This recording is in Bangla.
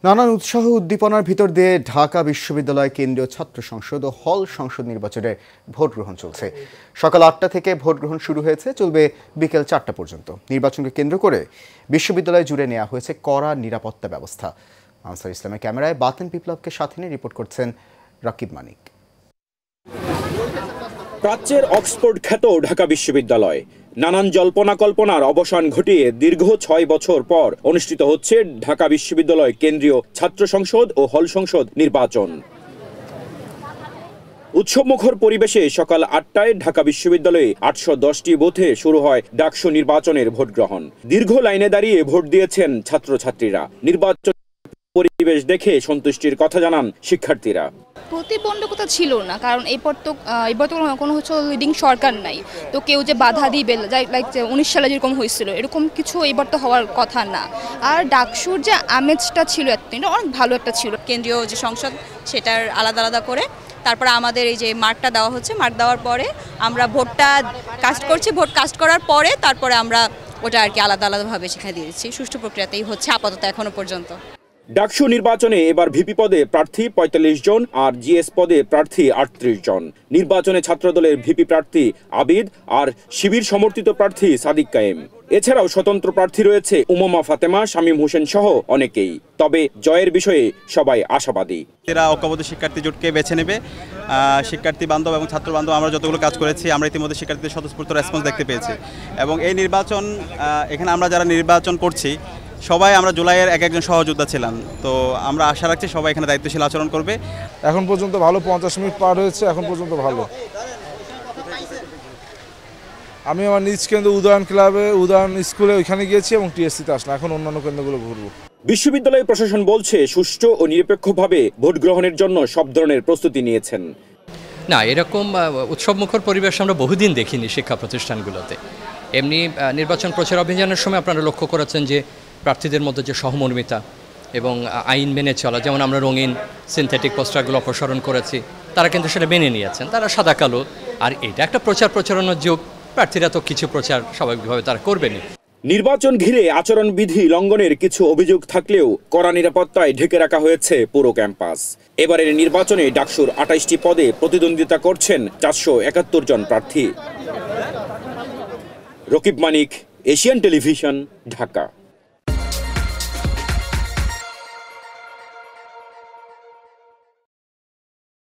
নানান উৎসাহ উদ্দীপনার ভিতর দিয়ে ঢাকা বিশ্ববিদ্যালয় কেন্দ্রীয় ছাত্র সংসদ ও হল সংসদ নির্বাচনে ভোট গ্রহণ চলছে। সকাল ৮টা থেকে ভোট গ্রহণ শুরু হয়েছে, চলবে বিকেল ৪টা পর্যন্ত। নির্বাচনকে কেন্দ্র করে বিশ্ববিদ্যালয় জুড়ে নেওয়া হয়েছে কড়া নিরাপত্তা ব্যবস্থা। আনসার ইসলামের ক্যামেরায় বাতেন বিপ্লবকে সাথে নিয়ে রিপোর্ট করছেন রাকিব মানিক। প্রাচ্যের অক্সফোর্ড খ্যাত ঢাকা বিশ্ববিদ্যালয় নানান জল্পনা কল্পনার অবসান ঘটিয়ে দীর্ঘ ৬ বছর পর অনুষ্ঠিত হচ্ছে ঢাকা বিশ্ববিদ্যালয় কেন্দ্রীয় ছাত্র সংসদ ও হল সংসদ নির্বাচন। উৎসবমুখর পরিবেশে সকাল ৮টায় ঢাকা বিশ্ববিদ্যালয়ে ৮১০টি বুথে শুরু হয় ডাকসু নির্বাচনের ভোট গ্রহণ। দীর্ঘ লাইনে দাঁড়িয়ে ভোট দিয়েছেন ছাত্রছাত্রীরা। নির্বাচন পরিবেশ দেখে সন্তুষ্টির কথা জানান শিক্ষার্থীরা। প্রতিবন্ধকতা ছিল না, কারণ এবার তো কোনো লিডিং সরকার নাই, তো কেউ যে বাধা দিবে লাইক ১৯ সালে যেরকম হয়েছিল এরকম কিছু এবার তো হওয়ার কথা না। আর ডাকসুর যে আমেজটা ছিল এটা অনেক ভালো একটা ছিল। কেন্দ্রীয় যে সংসদ সেটার আলাদা আলাদা করে তারপরে আমাদের এই যে মার্কটা দেওয়া হচ্ছে, মার্ক দেওয়ার পরে আমরা ভোটটা কাস্ট করছি, ভোট কাস্ট করার পরে তারপরে আমরা ওটা আর কি আলাদা আলাদাভাবে শিখিয়ে দিয়েছি। সুষ্ঠু প্রক্রিয়াতেই হচ্ছে আপাতত এখনো পর্যন্ত। ডাকসু নির্বাচনে এবার ভিপি পদে প্রার্থী ৪৫ জন আর জিএস পদে প্রার্থী ৩৮ জন। নির্বাচনে ছাত্রদলের ভিপি প্রার্থী আবিদ আর শিবির সমর্থিত প্রার্থী সাদিক কায়েম। এছাড়াও স্বতন্ত্র প্রার্থী রয়েছে উমামা ফাতেমা, শামীম হোসেন সহ অনেকেই। তবে জয়ের বিষয়ে সবাই আশাবাদী। এরা ঐক্যবদ্ধ শিক্ষার্থী জোটকে বেছে নেবে। শিক্ষার্থী বান্ধব এবং ছাত্র বান্ধব আমরা যতগুলো কাজ করেছি, আমরা ইতিমধ্যে শিক্ষার্থীদের স্বতঃস্ফূর্ত রেসপন্স দেখতে পেয়েছি। এবং এই নির্বাচন, এখানে আমরা যারা নির্বাচন করছি সবাই আমরা জুলাইয়ের একজন সহযোদ্ধা ছিলাম, তো আমরা আশা রাখছি সবাই এখানে দায়িত্বশীল আচরণ করবে। এখন পর্যন্ত ভালো, ৫০ মিনিট পার হয়েছে, এখন পর্যন্ত ভালো। আমি আমার নিজ কেন্দ্র উদয়ন স্কুলে ওইখানে গিয়েছি এবং টিএসসিতে আসলাম। এখন অন্যান্য কেন্দ্রগুলো ঘুরবো। বিশ্ববিদ্যালয় প্রশাসন বলছে সুষ্ঠু ও নিরপেক্ষভাবে ভোট গ্রহণের জন্য সব ধরনের প্রস্তুতি নিয়েছেন। না, এরকম উৎসবমুখর পরিবেশ আমরা বহুদিন দেখিনি শিক্ষা প্রতিষ্ঠানগুলোতে। এমনি নির্বাচন প্রচার অভিযানের সময় আপনারা লক্ষ্য করেছেন যে প্রার্থীদের মধ্যে যে সহমর্মিতা এবং আইন মেনে চলা, যেমন আমরা রঙিন সিনথেটিক পোস্টারগুলো অপসারণ করেছি, তারা কিন্তু সেটা মেনে নিয়েছেন। তারা সাদা কালো, আর এটা একটা প্রচারণার যুগ, প্রার্থীরা তো কিছু প্রচার স্বাভাবিকভাবে তারা করবেনই। নির্বাচন ঘিরে আচরণবিধি লঙ্ঘনের কিছু অভিযোগ থাকলেও কড়া নিরাপত্তায় ঢেকে রাখা হয়েছে পুরো ক্যাম্পাস। এবারের নির্বাচনে ডাকসুর ২৮টি পদে প্রতিদ্বন্দ্বিতা করছেন ৪৭১ জন প্রার্থী। রকিব মানিক, এশিয়ান টেলিভিশন, ঢাকা।